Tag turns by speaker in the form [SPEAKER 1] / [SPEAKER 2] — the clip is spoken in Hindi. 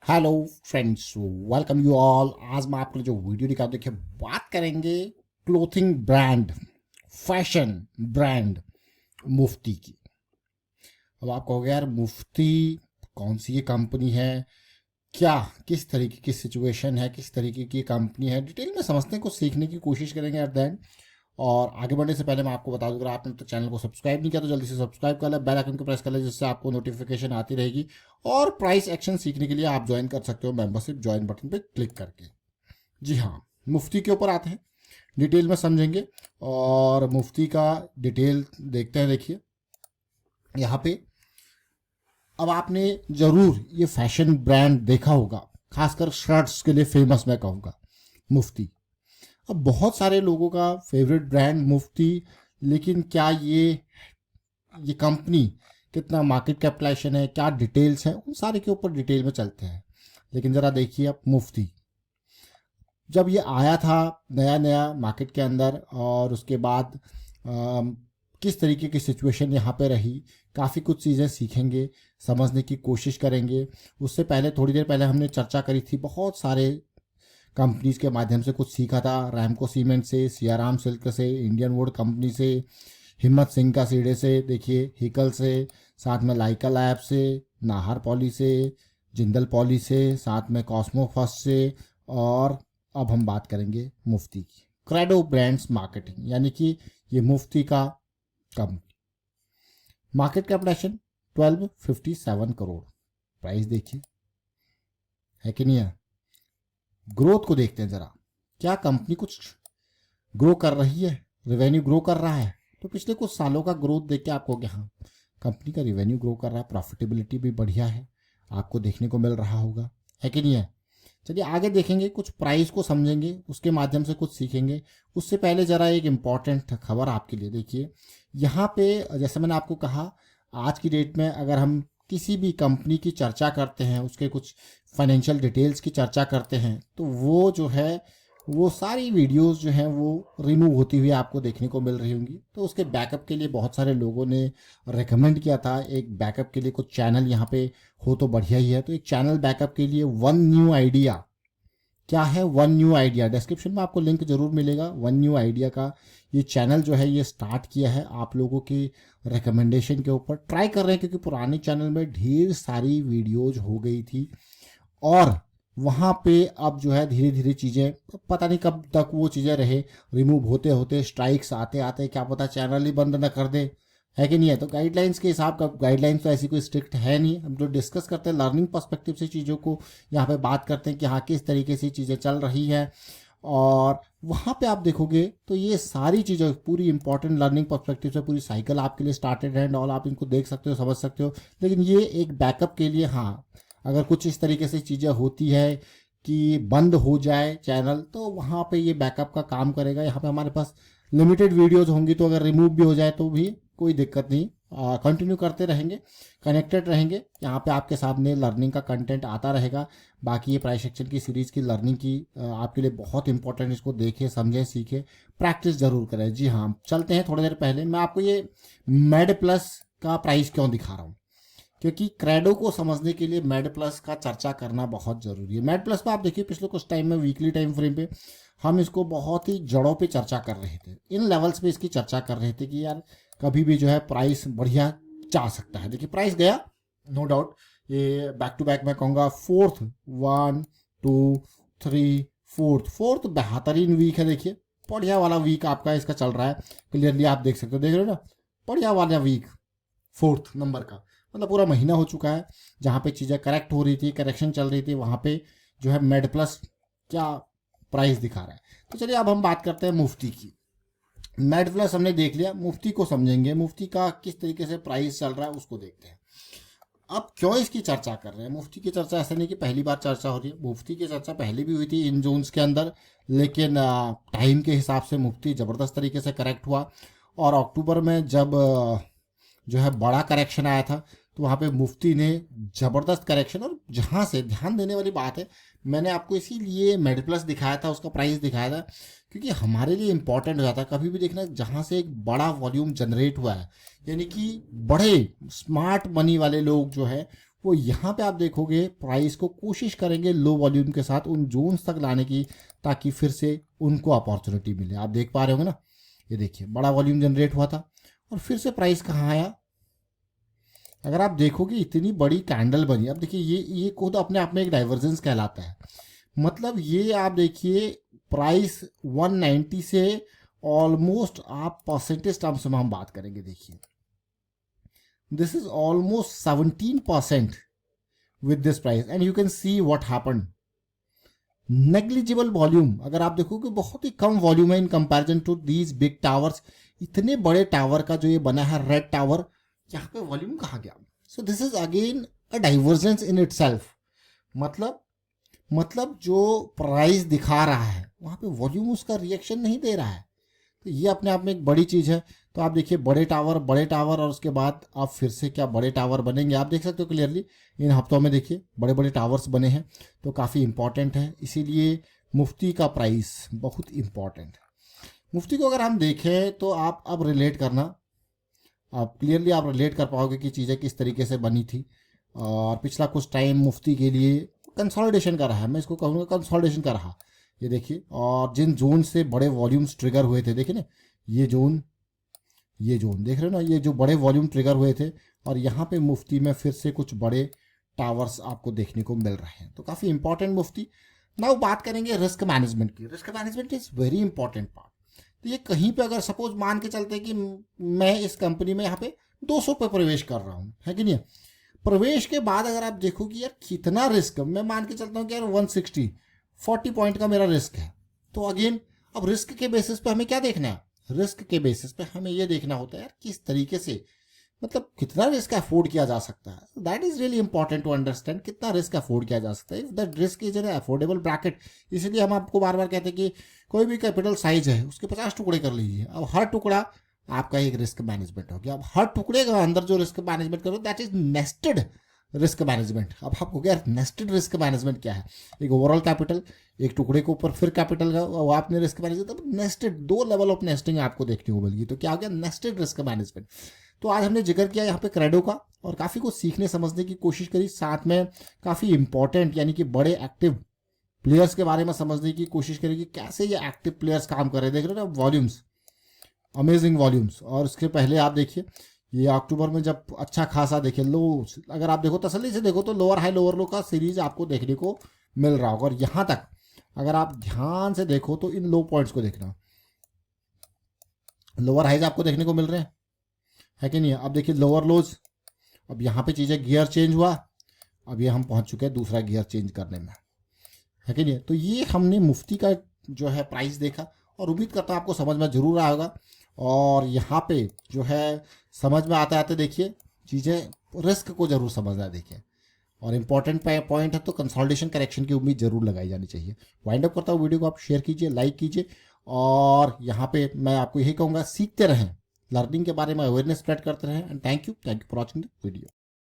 [SPEAKER 1] Hello friends, welcome you all. आज मैं आपको जो वीडियो दिखा देखिए, बात करेंगे क्लोथिंग ब्रांड, फैशन ब्रांड मुफ्ती की। अब आप कहोगे यार मुफ्ती कौन सी ये कंपनी है, क्या किस तरीके की सिचुएशन है, किस तरीके की कंपनी है, डिटेल में समझते हैं, कुछ सीखने की कोशिश करेंगे एट द एंड। और आगे बढ़ने से पहले मैं आपको बता दूं, अगर आपने तो चैनल को सब्सक्राइब नहीं किया तो जल्दी से सब्सक्राइब कर ले, बेल आइकन को प्रेस कर ले, जिससे आपको नोटिफिकेशन आती रहेगी। और प्राइस एक्शन सीखने के लिए आप ज्वाइन कर सकते हो मेंबरशिप ज्वाइन बटन पे क्लिक करके। जी हाँ, मुफ्ती के ऊपर आते हैं, डिटेल में समझेंगे और मुफ्ती का डिटेल देखते हैं। देखिए यहाँ पे, अब आपने जरूर ये फैशन ब्रांड देखा होगा, खासकर शर्ट्स के लिए फेमस मैं कहूँगा मुफ्ती। अब बहुत सारे लोगों का फेवरेट ब्रांड मुफ्ती, लेकिन क्या ये कंपनी कितना मार्केट कैपिटलाइजेशन है, क्या डिटेल्स हैं, उन सारे के ऊपर डिटेल में चलते हैं। लेकिन ज़रा देखिए आप मुफ्ती, जब ये आया था नया नया मार्केट के अंदर, और उसके बाद किस तरीके की सिचुएशन यहाँ पे रही, काफ़ी कुछ चीज़ें सीखेंगे, समझने की कोशिश करेंगे। उससे पहले थोड़ी देर पहले हमने चर्चा करी थी, बहुत सारे कंपनीज के माध्यम से कुछ सीखा था। रैमको सीमेंट से, सियाराम सिल्क से, इंडियन वुड कंपनी से, हिम्मत सिंह का सीढ़े से, देखिए हिकल से, साथ में लाइका लैब से, नाहर पॉली से, जिंदल पॉली से, साथ में कॉस्मो फर्स्ट से। और अब हम बात करेंगे मुफ्ती की, क्रेडो ब्रांड्स मार्केटिंग, यानी कि ये मुफ्ती का company. Market capitalisation 1257 crore, price देखिए, है कि नहीं है। ग्रोथ को देखते हैं जरा, क्या कंपनी कुछ ग्रो कर रही है, रेवेन्यू ग्रो कर रहा है। तो पिछले कुछ सालों का ग्रोथ देख के आपको कहोगे हाँ, कंपनी का रेवेन्यू ग्रो कर रहा है, प्रॉफिटेबिलिटी भी बढ़िया है, आपको देखने को मिल रहा होगा, है कि नहीं है। चलिए आगे देखेंगे, कुछ प्राइस को समझेंगे, उसके माध्यम से कुछ सीखेंगे। उससे पहले ज़रा एक इम्पॉर्टेंट खबर आपके लिए देखिए। यहाँ पे जैसे मैंने आपको कहा, आज की डेट में अगर हम किसी भी कंपनी की चर्चा करते हैं, उसके कुछ फाइनेंशियल डिटेल्स की चर्चा करते हैं, तो वो जो है वो सारी वीडियोस जो हैं वो रिमूव होती हुई आपको देखने को मिल रही होंगी। तो उसके बैकअप के लिए बहुत सारे लोगों ने रेकमेंड किया था, एक बैकअप के लिए कुछ चैनल यहाँ पे हो तो बढ़िया ही है। तो एक चैनल बैकअप के लिए वन न्यू आइडिया, क्या है वन न्यू आइडिया, डिस्क्रिप्शन में आपको लिंक जरूर मिलेगा। वन न्यू आइडिया का ये चैनल जो है ये स्टार्ट किया है आप लोगों की रिकमेंडेशन के ऊपर। ट्राई कर रहे हैं क्योंकि पुराने चैनल में ढेर सारी वीडियोज हो गई थी, और वहाँ पे अब जो है धीरे धीरे चीज़ें, पता नहीं कब तक वो चीज़ें रहे, रिमूव होते होते स्ट्राइक्स आते आते क्या पता चैनल ही बंद ना कर दे, है कि नहीं है। तो गाइडलाइंस के हिसाब का, गाइडलाइंस तो ऐसी कोई स्ट्रिक्ट है नहीं, हम जो डिस्कस करते हैं लर्निंग पर्सपेक्टिव से चीज़ों को यहाँ पे बात करते हैं कि हाँ किस तरीके से चीज़ें चल रही हैं। और वहाँ पे आप देखोगे तो ये सारी चीज़ें पूरी इंपॉर्टेंट लर्निंग पर्सपेक्टिव से पूरी साइकिल आपके लिए स्टार्टेड है एंड ऑल, आप इनको देख सकते हो, समझ सकते हो। लेकिन ये एक बैकअप के लिए, हाँ अगर कुछ इस तरीके से चीज़ें होती है कि बंद हो जाए चैनल, तो वहाँ पे ये बैकअप का काम करेगा। यहाँ पे हमारे पास लिमिटेड वीडियोज होंगी, तो अगर रिमूव भी हो जाए तो भी कोई दिक्कत नहीं, कंटिन्यू करते रहेंगे, कनेक्टेड रहेंगे। यहाँ पे आपके सामने लर्निंग का कंटेंट आता रहेगा। बाकी ये प्राइस सेक्शन की सीरीज़ की लर्निंग की आपके लिए बहुत इंपॉर्टेंट, इसको देखें, समझें, सीखें, प्रैक्टिस जरूर करें। जी हाँ, चलते हैं। थोड़ी देर पहले मैं आपको ये मेड प्लस का प्राइस क्यों दिखा रहा हूँ, क्योंकि क्रेडो को समझने के लिए मेड प्लस का चर्चा करना बहुत ज़रूरी है। मेड प्लस पे आप देखिए, पिछले कुछ टाइम में वीकली टाइम फ्रेम पे हम इसको बहुत ही जड़ों पे चर्चा कर रहे थे, इन लेवल्स पे इसकी चर्चा कर रहे थे कि यार कभी भी जो है प्राइस बढ़िया जा सकता है। देखिए प्राइस गया, नो डाउट, ये बैक टू बैक मैं कहूँगा फोर्थ, 1 2 3 फोर्थ बेहतरीन वीक है। देखिए बढ़िया वाला वीक आपका इसका चल रहा है, क्लियरली आप देख सकते हो, देख रहे हो ना, बढ़िया वाला वीक, फोर्थ नंबर का, मतलब पूरा महीना हो चुका है जहाँ पे चीज़ें करेक्ट हो रही थी, करेक्शन चल रही थी, वहाँ पे जो है मेड प्लस क्या प्राइस दिखा रहा है। तो चलिए अब हम बात करते हैं मुफ्ती की। मेड प्लस हमने देख लिया, मुफ्ती को समझेंगे, मुफ्ती का किस तरीके से प्राइस चल रहा है उसको देखते हैं। अब क्यों इसकी चर्चा कर रहे हैं, मुफ्ती की चर्चा ऐसा नहीं कि पहली बार चर्चा हो रही है, मुफ्ती की चर्चा पहले भी हुई थी इन जोन्स के अंदर, लेकिन टाइम के हिसाब से मुफ्ती ज़बरदस्त तरीके से करेक्ट हुआ। और अक्टूबर में जब जो है बड़ा करेक्शन आया था, तो वहाँ पे मुफ्ती ने ज़बरदस्त करेक्शन, और जहाँ से ध्यान देने वाली बात है, मैंने आपको इसीलिए मेड प्लस दिखाया था, उसका प्राइस दिखाया था, क्योंकि हमारे लिए इंपॉर्टेंट हो जाता है कभी भी देखना जहाँ से एक बड़ा वॉल्यूम जनरेट हुआ है, यानी कि बड़े स्मार्ट मनी वाले लोग जो है वो यहाँ पे आप देखोगे प्राइस को कोशिश करेंगे लो वॉल्यूम के साथ उन जोन्स तक लाने की, ताकि फिर से उनको अपॉर्चुनिटी मिले। आप देख पा रहे होंगे ना, ये देखिए बड़ा वॉल्यूम जनरेट हुआ था और फिर से प्राइस कहाँ आया। अगर आप देखोगे इतनी बड़ी कैंडल बनी। अब देखिए ये खुद अपने आप में एक डाइवर्जेंस कहलाता है। मतलब ये आप देखिए प्राइस 190 से ऑलमोस्ट, आप परसेंटेज टर्म्स में हम बात करेंगे, देखिए this is almost 17% with this price and you can see what happened. Negligible volume, अगर आप देखोगे बहुत ही कम वॉल्यूम है in comparison to these big towers. इतने बड़े टावर का जो ये बना है रेड टावर, यहाँ पे वॉल्यूम कहाँ गया? So this is again a divergence in itself. मतलब जो प्राइस दिखा रहा है वहाँ पे वॉल्यूम उसका रिएक्शन नहीं दे रहा है, तो ये अपने आप में एक बड़ी चीज़ है। तो आप देखिए बड़े टावर और उसके बाद आप फिर से क्या बड़े टावर बनेंगे, आप देख सकते हो क्लियरली इन हफ्तों में। देखिए बड़े बड़े टावर्स बने हैं, तो काफ़ी इंपॉर्टेंट है। इसीलिए मुफ्ती का प्राइस बहुत इंपॉर्टेंट है। मुफ्ती को अगर हम देखें तो आप अब रिलेट करना, आप क्लियरली आप रिलेट कर पाओगे कि चीज़ें किस तरीके से बनी थी। और पिछला कुछ टाइम मुफ्ती के लिए कंसोलिडेशन का रहा है, मैं इसको कहूँगा कंसोलिडेशन का रहा। ये देखिए, और जिन जोन से बड़े वॉल्यूम्स ट्रिगर हुए थे, देखिए ना ये जोन देख रहे हो ना, ये जो बड़े वॉल्यूम ट्रिगर हुए थे, और यहाँ पे मुफ्ती में फिर से कुछ बड़े टावर्स आपको देखने को मिल रहे हैं। तो काफ़ी इंपॉर्टेंट मुफ्ती। नाउ बात करेंगे रिस्क मैनेजमेंट की। Risk management is very important part. तो ये कहीं पे अगर सपोज मान के चलते कि मैं इस कंपनी में यहाँ पे 200 पे प्रवेश कर रहा हूँ, है कि नहीं? प्रवेश के बाद अगर आप देखो कि यार कितना रिस्क, मैं मान के चलता हूँ कि यार 160 पॉइंट का मेरा रिस्क है। तो अगेन अब रिस्क के बेसिस पे हमें क्या देखना है? रिस्क के बेसिस पे हमें ये देखना होता है यार किस तरीके से, मतलब कितना रिस्क अफोर्ड किया जा सकता है। That is really important to understand कितना रिस्क अफोर्ड किया जा सकता है। If that risk is an affordable bracket. इसलिए हम आपको बार बार कहते हैं कि कोई भी कैपिटल साइज है उसके 50 टुकड़े कर लीजिए। अब हर टुकड़ा आपका एक रिस्क मैनेजमेंट हो गया। अब हर टुकड़े का अंदर जो रिस्क मैनेजमेंट करो that is nested risk management. अब आपको क्या नेस्टेड रिस्क मैनेजमेंट क्या है? एक ओवरऑल कैपिटल, एक टुकड़े के ऊपर फिर कैपिटल का वो आपने रिस्क मैनेजमेंट, तब नेस्टेड 2 लेवल ऑफ नेस्टिंग आपको देखने को मिलेगी। तो क्या हो गया? Nested risk management. तो आज हमने जिक्र किया यहाँ पे क्रेडो का, और काफ़ी कुछ सीखने समझने की कोशिश करी। साथ में काफ़ी इंपॉर्टेंट यानी कि बड़े एक्टिव प्लेयर्स के बारे में समझने की कोशिश करें कि कैसे ये एक्टिव प्लेयर्स काम कर रहे हैं। देख रहे हो ना वॉल्यूम्स, अमेजिंग वॉल्यूम्स। और उसके पहले आप देखिए ये अक्टूबर में जब अच्छा खासा देखिए लो, अगर आप देखो तसल्ली से देखो तो लोअर हाई लोअर लो का सीरीज आपको देखने को मिल रहा होगा। और यहाँ तक अगर आप ध्यान से देखो तो इन लो पॉइंट्स को देखना, लोअर हाइज आपको देखने को मिल रहे हैं, है कि नहीं? अब देखिए लोअर लोज। अब यहाँ पे चीज़ें गियर चेंज हुआ, अब ये हम पहुँच चुके हैं दूसरा गियर चेंज करने में, है कि नहीं? तो ये हमने मुफ्ती का जो है प्राइस देखा, और उम्मीद करता हूँ आपको समझ में जरूर आया होगा। और यहाँ पे जो है समझ में आते आते देखिए चीज़ें, रिस्क को जरूर समझना देखिए। और इम्पॉर्टेंट पॉइंट है तो कंसोलिडेशन करेक्शन की उम्मीद जरूर लगाई जानी चाहिए। वाइंड अप करता हूँ वीडियो को, आप शेयर कीजिए, लाइक कीजिए। और यहाँ पे मैं आपको यही कहूँगा सीखते रहें, लर्निंग के बारे में अवेयरनेस स्प्रेड करते रहें। And thank you for watching the video.